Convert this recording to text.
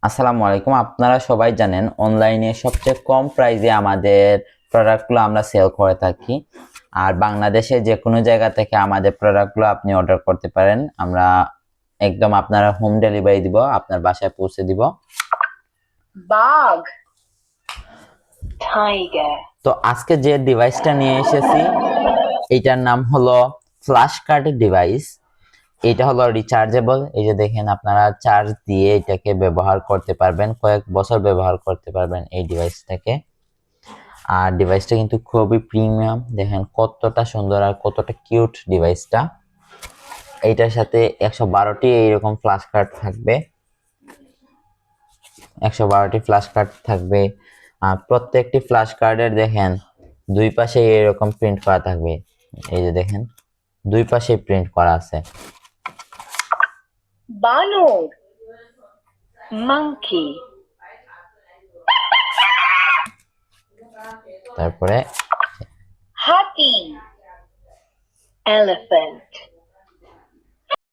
আসসালামু আলাইকুম। আপনারা সবাই জানেন অনলাইনে সবচেয়ে কম প্রাইসে আমাদের প্রোডাক্টগুলো আমরা সেল করে থাকি। আর বাংলাদেশে যে কোনো জায়গা থেকে আমাদের প্রোডাক্টগুলো আপনি অর্ডার করতে পারেন। আমরা একদম আপনারা হোম ডেলিভারি দিব, আপনার বাসায় পৌঁছে দিব। বাঘ, টাইগার। তো আজকে যে ডিভাইসটা নিয়ে এসেছি এটার নাম হলো ফ্ল্যাশ কার্ড ডিভাইস। এটা হলো রিচার্জেবল। এই যে দেখেন, আপনারা চার্জ দিয়ে এটাকে ব্যবহার করতে পারবেন, কয়েক বছর ব্যবহার করতে পারবেন এই ডিভাইসটাকে। আর ডিভাইসটা কিন্তু খুবই প্রিমিয়াম। দেখেন কতটা সুন্দর আর কতটা কিউট ডিভাইসটা। এইটার সাথে 112টি এইরকম ফ্ল্যাশ কার্ড থাকবে, 112টি ফ্ল্যাশ কার্ড থাকবে। আর প্রত্যেকটি ফ্ল্যাশ কার্ডের দেখেন দুই পাশে এরকম প্রিন্ট করা থাকবে। এই যে দেখেন দুই পাশে প্রিন্ট করা আছে। বানর, মাংকি। তারপরে হাতি, এলিফ্যান্ট।